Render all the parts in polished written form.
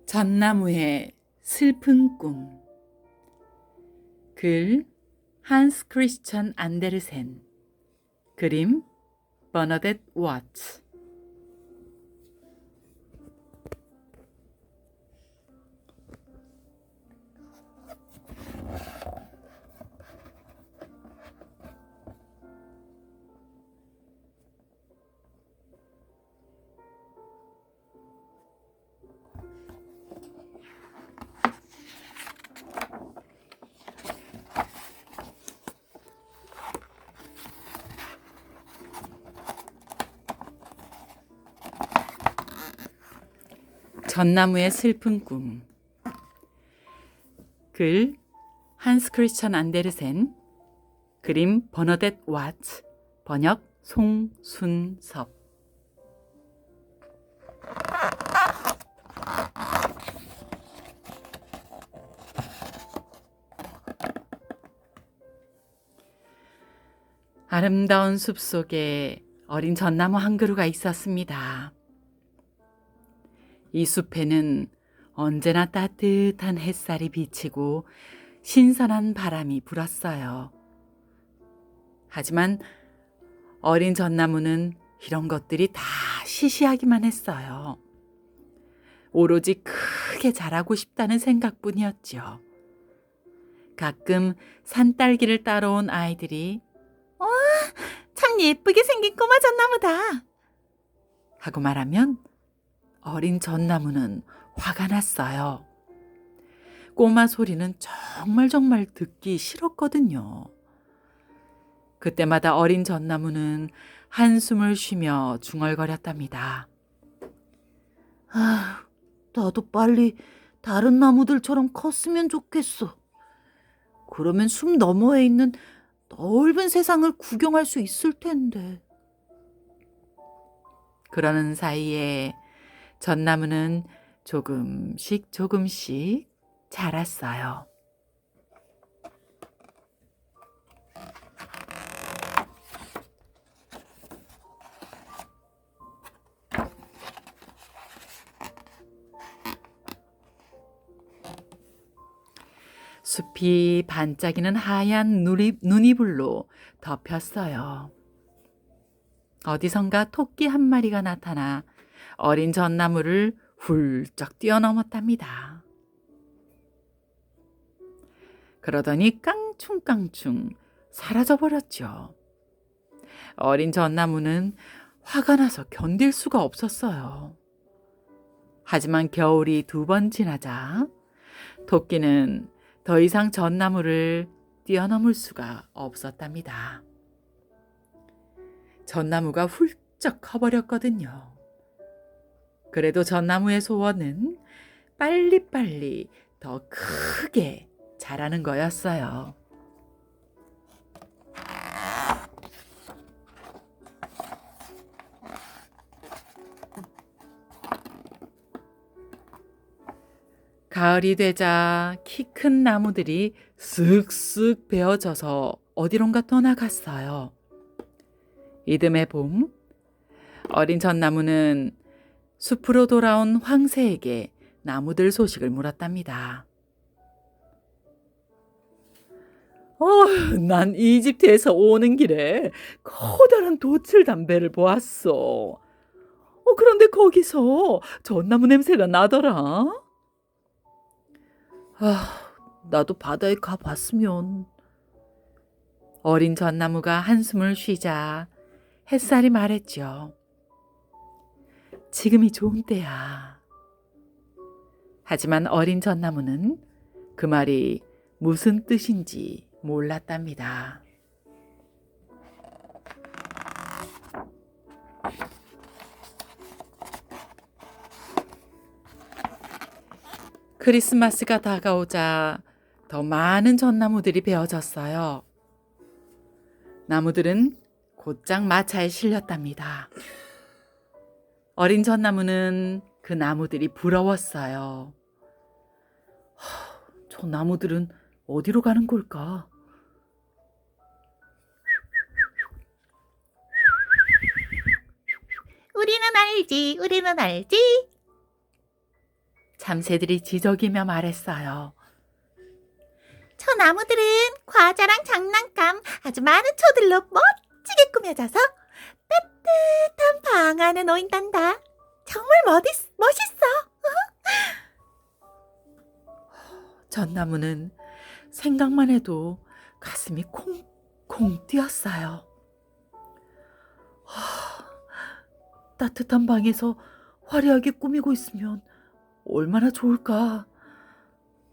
전나무의 슬픈 꿈. 글 한스 크리스천 안데르센. 그림 버너댓 워츠. 전나무의 슬픈 꿈. 글 한스 크리스천 안데르센. 그림 버너댓 와츠. 번역 송순섭. 아름다운 숲 속에 어린 전나무 한 그루가 있었습니다. 이 숲에는 언제나 따뜻한 햇살이 비치고 신선한 바람이 불었어요. 하지만 어린 전나무는 이런 것들이 다 시시하기만 했어요. 오로지 크게 자라고 싶다는 생각뿐이었죠. 가끔 산딸기를 따러 온 아이들이 참 예쁘게 생긴 꼬마 전나무다 하고 말하면 어린 전나무는 화가 났어요. 꼬마 소리는 정말 듣기 싫었거든요. 그때마다 어린 전나무는 한숨을 쉬며 중얼거렸답니다. 나도 빨리 다른 나무들처럼 컸으면 좋겠어. 그러면 숲 너머에 있는 넓은 세상을 구경할 수 있을 텐데. 그러는 사이에 전나무는 조금씩 자랐어요. 숲이 반짝이는 하얀 눈이불로 덮였어요. 어디선가 토끼 한 마리가 나타나 어린 전나무를 훌쩍 뛰어넘었답니다. 그러더니 깡충깡충 사라져버렸죠. 어린 전나무는 화가 나서 견딜 수가 없었어요. 하지만 겨울이 2번 지나자 토끼는 더 이상 전나무를 뛰어넘을 수가 없었답니다. 전나무가 훌쩍 커버렸거든요. 그래도 전나무의 소원은 빨리빨리 더 크게 자라는 거였어요. 가을이 되자 키 큰 나무들이 쓱쓱 베어져서 어디론가 떠나갔어요. 이듬해 봄, 어린 전나무는 숲으로 돌아온 황새에게 나무들 소식을 물었답니다. 난 이집트에서 오는 길에 커다란 도칠 담배를 보았어. 그런데 거기서 전나무 냄새가 나더라. 나도 바다에 가봤으면. 어린 전나무가 한숨을 쉬자 햇살이 말했죠. 지금이 좋은 때야. 하지만 어린 전나무는 그 말이 무슨 뜻인지 몰랐답니다. 크리스마스가 다가오자 더 많은 전나무들이 베어졌어요. 나무들은 곧장 마차에 실렸답니다. 어린 전나무는 그 나무들이 부러웠어요. 저 나무들은 어디로 가는 걸까? 우리는 알지. 참새들이 지저귀며 말했어요. 저 나무들은 과자랑 장난감, 아주 많은 초들로 멋지게 꾸며져서 따뜻한 방 안에 놓인단다. 정말 멋있어. 전나무는 생각만 해도 가슴이 콩콩 뛰었어요. 따뜻한 방에서 화려하게 꾸미고 있으면 얼마나 좋을까.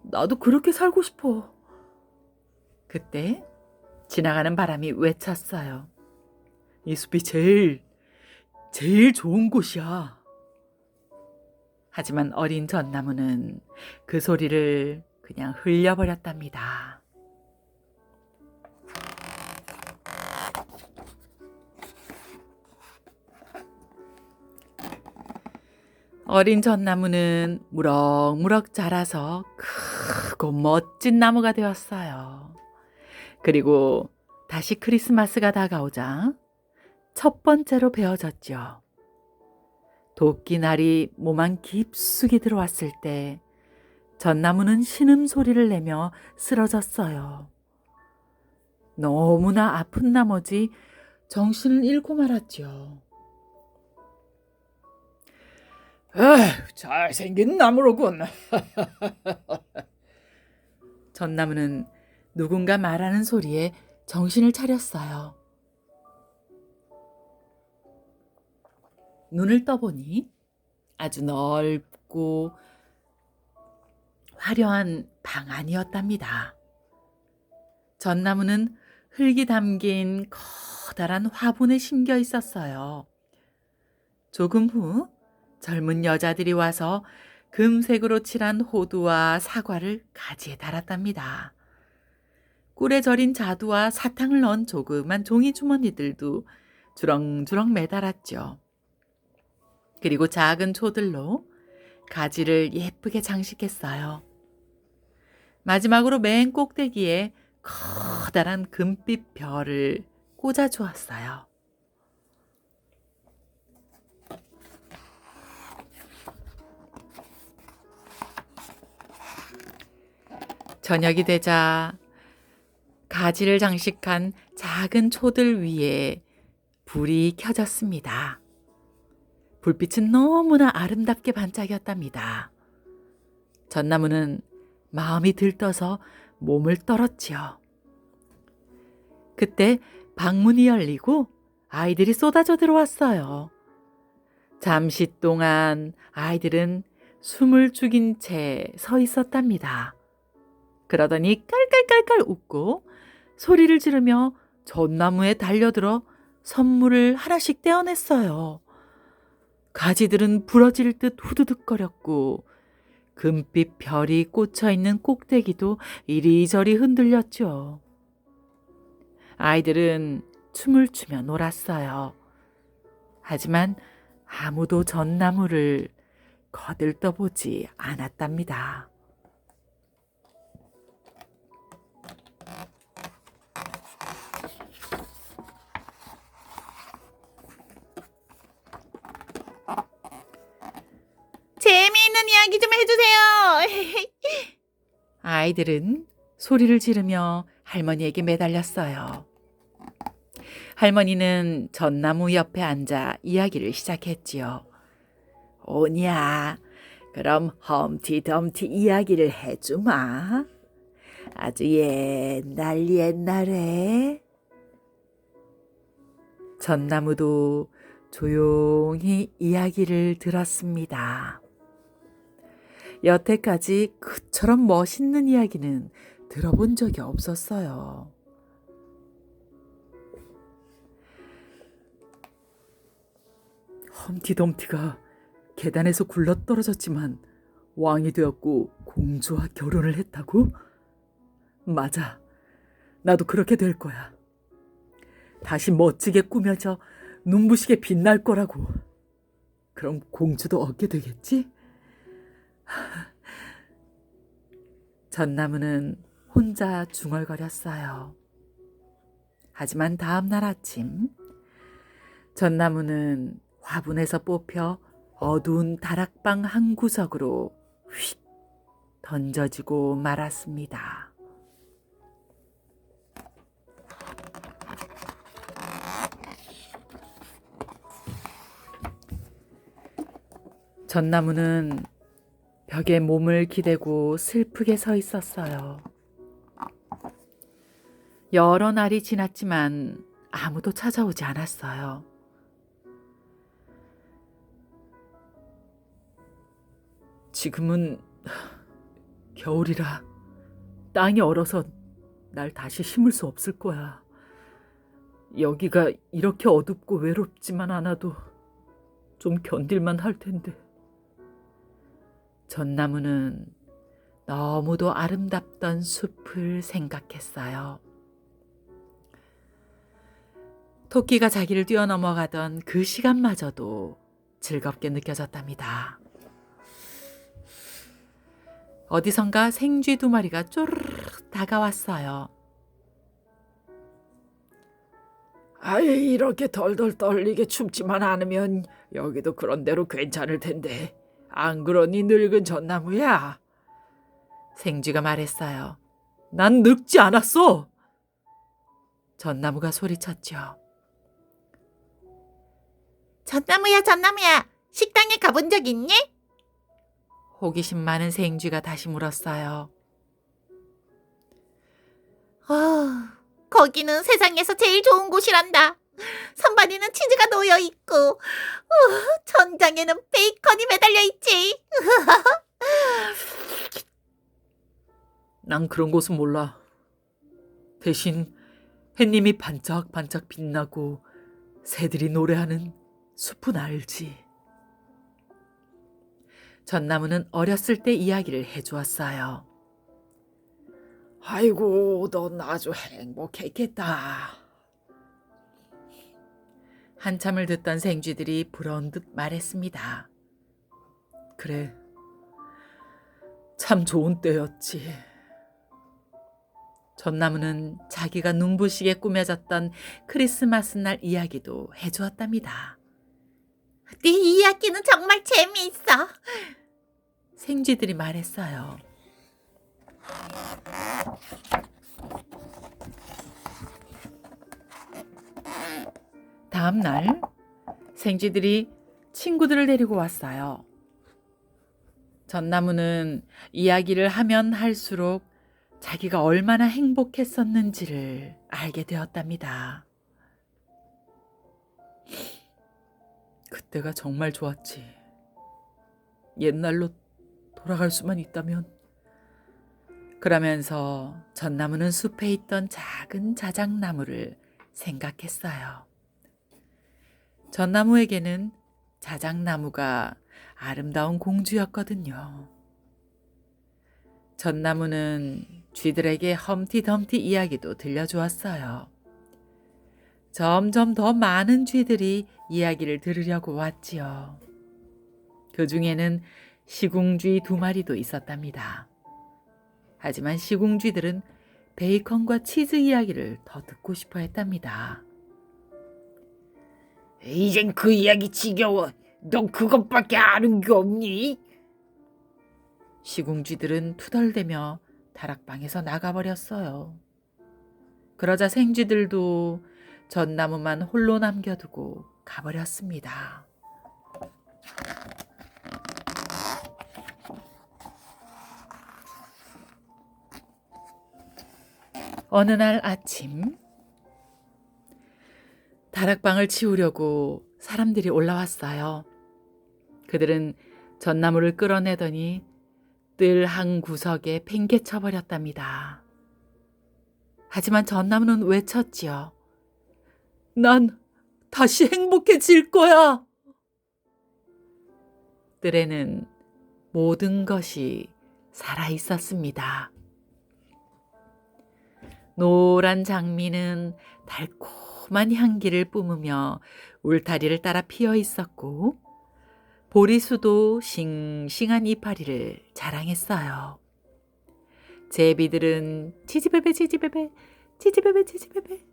나도 그렇게 살고 싶어. 그때 지나가는 바람이 외쳤어요. 이 숲이 제일 좋은 곳이야. 하지만 어린 전나무는 그 소리를 그냥 흘려버렸답니다. 어린 전나무는 무럭무럭 자라서 크고 멋진 나무가 되었어요. 그리고 다시 크리스마스가 다가오자 첫 번째로 베어졌죠. 도끼날이 몸 안 깊숙이 들어왔을 때 전나무는 신음소리를 내며 쓰러졌어요. 너무나 아픈 나머지 정신을 잃고 말았죠. 잘생긴 나무로군. 전나무는 누군가 말하는 소리에 정신을 차렸어요. 눈을 떠보니 아주 넓고 화려한 방 안이었답니다. 전나무는 흙이 담긴 커다란 화분에 심겨 있었어요. 조금 후 젊은 여자들이 와서 금색으로 칠한 호두와 사과를 가지에 달았답니다. 꿀에 절인 자두와 사탕을 넣은 조그만 종이 주머니들도 주렁주렁 매달았죠. 그리고 작은 초들로 가지를 예쁘게 장식했어요. 마지막으로 맨 꼭대기에 커다란 금빛 별을 꽂아 주었어요. 저녁이 되자 가지를 장식한 작은 초들 위에 불이 켜졌습니다. 불빛은 너무나 아름답게 반짝였답니다. 전나무는 마음이 들떠서 몸을 떨었지요. 그때 방문이 열리고 아이들이 쏟아져 들어왔어요. 잠시 동안 아이들은 숨을 죽인 채 서 있었답니다. 그러더니 깔깔깔깔 웃고 소리를 지르며 전나무에 달려들어 선물을 하나씩 떼어냈어요. 가지들은 부러질 듯 후두둑거렸고 금빛 별이 꽂혀있는 꼭대기도 이리저리 흔들렸죠. 아이들은 춤을 추며 놀았어요. 하지만 아무도 전나무를 거들떠보지 않았답니다. 재미있는 이야기 좀 해주세요. 아이들은 소리를 지르며 할머니에게 매달렸어요. 할머니는 전나무 옆에 앉아 이야기를 시작했지요. 오냐, 그럼 험티덤티 이야기를 해주마. 아주 옛날에. 전나무도 조용히 이야기를 들었습니다. 여태까지 그처럼 멋있는 이야기는 들어본 적이 없었어요. 험티덤티가 계단에서 굴러떨어졌지만 왕이 되었고 공주와 결혼을 했다고? 맞아. 나도 그렇게 될 거야. 다시 멋지게 꾸며져 눈부시게 빛날 거라고. 그럼 공주도 얻게 되겠지? 전나무는 혼자 중얼거렸어요. 하지만 다음 날 아침 전나무는 화분에서 뽑혀 어두운 다락방 한 구석으로 휙 던져지고 말았습니다. 전나무는 벽에 몸을 기대고 슬프게 서 있었어요. 여러 날이 지났지만 아무도 찾아오지 않았어요. 지금은 겨울이라 땅이 얼어서 날 다시 심을 수 없을 거야. 여기가 이렇게 어둡고 외롭지만 않아도 좀 견딜만 할 텐데. 전나무는 너무도 아름답던 숲을 생각했어요. 토끼가 자기를 뛰어넘어가던 그 시간마저도 즐겁게 느껴졌답니다. 어디선가 생쥐 2마리가 쪼르르 다가왔어요. 아이, 이렇게 덜덜 떨리게 춥지만 않으면 여기도 그런 대로 괜찮을 텐데. 안 그러니 늙은 전나무야? 생쥐가 말했어요. 난 늙지 않았어. 전나무가 소리쳤죠. 전나무야. 식당에 가본 적 있니? 호기심 많은 생쥐가 다시 물었어요. 거기는 세상에서 제일 좋은 곳이란다. 선반에는 치즈가 놓여 있고, 천장에는 베이컨이 매달려 있지. 난 그런 곳은 몰라. 대신 햇님이 반짝반짝 빛나고 새들이 노래하는 숲은 알지. 전나무는 어렸을 때 이야기를 해주었어요. 아이고, 넌 아주 행복했겠다. 한참을 듣던 생쥐들이 부러운 듯 말했습니다. 그래, 참 좋은 때였지. 전나무는 자기가 눈부시게 꾸며졌던 크리스마스 날 이야기도 해주었답니다. 네 이야기는 정말 재미있어. 생쥐들이 말했어요. 다음 날 생쥐들이 친구들을 데리고 왔어요. 전나무는 이야기를 하면 할수록 자기가 얼마나 행복했었는지를 알게 되었답니다. 그때가 정말 좋았지. 옛날로 돌아갈 수만 있다면. 그러면서 전나무는 숲에 있던 작은 자작나무를 생각했어요. 전나무에게는 자작나무가 아름다운 공주였거든요. 전나무는 쥐들에게 험티덤티 이야기도 들려주었어요. 점점 더 많은 쥐들이 이야기를 들으려고 왔지요. 그 중에는 시궁쥐 2마리도 있었답니다. 하지만 시궁쥐들은 베이컨과 치즈 이야기를 더 듣고 싶어 했답니다. 이젠 그 이야기 지겨워. 넌 그것밖에 아는 게 없니? 시궁쥐들은 투덜대며 다락방에서 나가버렸어요. 그러자 생쥐들도 전나무만 홀로 남겨두고 가버렸습니다. 어느 날 아침, 다락방을 치우려고 사람들이 올라왔어요. 그들은 전나무를 끌어내더니 뜰 한 구석에 팽개쳐 버렸답니다. 하지만 전나무는 외쳤지요. 난 다시 행복해질 거야. 뜰에는 모든 것이 살아 있었습니다. 노란 장미는 달콤한 향기를 뿜으며 울타리를 따라 피어 있었고, 보리수도 싱싱한 이파리를 자랑했어요. 제비들은 치지베베 치지베베 치지베베 치지베베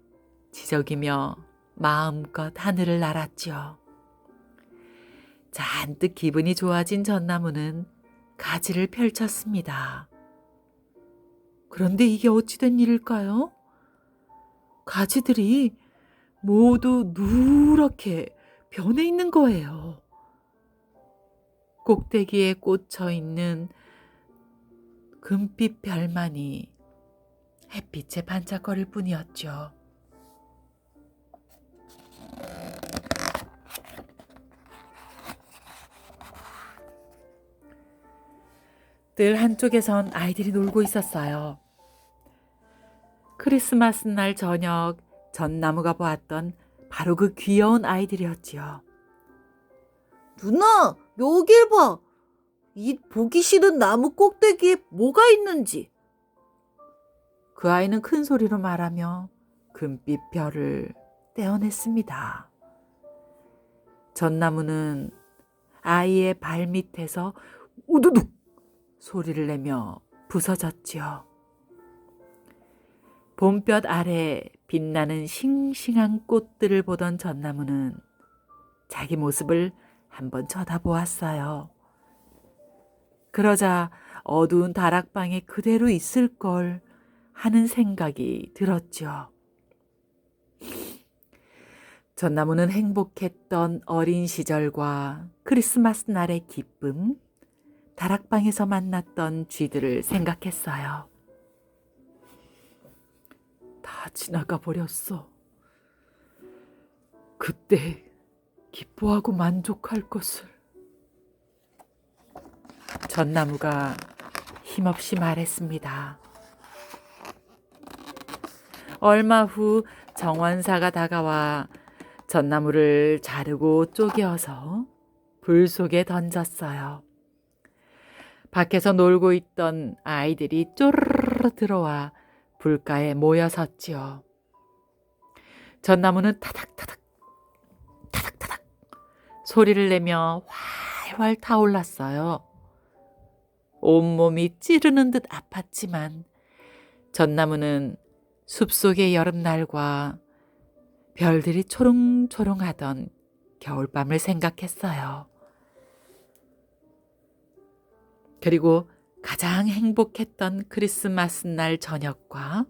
지저귀며 마음껏 하늘을 날았죠. 잔뜩 기분이 좋아진 전나무는 가지를 펼쳤습니다. 그런데 이게 어찌된 일일까요? 가지들이 모두 누렇게 변해 있는 거예요. 꼭대기에 꽂혀 있는 금빛 별만이 햇빛에 반짝거릴 뿐이었죠. 늘 한쪽에선 아이들이 놀고 있었어요. 크리스마스 날 저녁 전나무가 보았던 바로 그 귀여운 아이들이었지요. 누나, 여길 봐. 이 보기 싫은 나무 꼭대기에 뭐가 있는지. 그 아이는 큰 소리로 말하며 금빛 별을 떼어냈습니다. 전나무는 아이의 발 밑에서 우두둑 소리를 내며 부서졌지요. 봄볕 아래 빛나는 싱싱한 꽃들을 보던 전나무는 자기 모습을 한번 쳐다보았어요. 그러자 어두운 다락방에 그대로 있을 걸 하는 생각이 들었죠. 전나무는 행복했던 어린 시절과 크리스마스 날의 기쁨, 다락방에서 만났던 쥐들을 생각했어요. 다 지나가 버렸어. 그때 기뻐하고 만족할 것을. 전나무가 힘없이 말했습니다. 얼마 후 정원사가 다가와 전나무를 자르고 쪼개어서 불 속에 던졌어요. 밖에서 놀고 있던 아이들이 쪼르르 들어와 불가에 모여 섰지요. 전나무는 타닥타닥 타닥타닥 소리를 내며 활활 타올랐어요. 온몸이 찌르는 듯 아팠지만 전나무는 숲속의 여름날과 별들이 초롱초롱하던 겨울밤을 생각했어요. 그리고 가장 행복했던 크리스마스 날 저녁과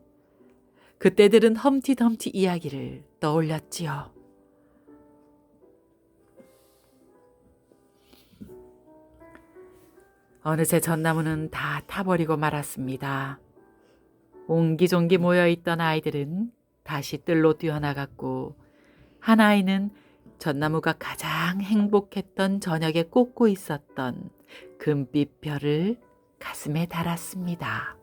그때 들은 험티덤티 이야기를 떠올렸지요. 어느새 전나무는 다 타버리고 말았습니다. 옹기종기 모여있던 아이들은 다시 뜰로 뛰어나갔고 한 아이는 전나무가 가장 행복했던 저녁에 꽂고 있었던 금빛 별을 가슴에 달았습니다.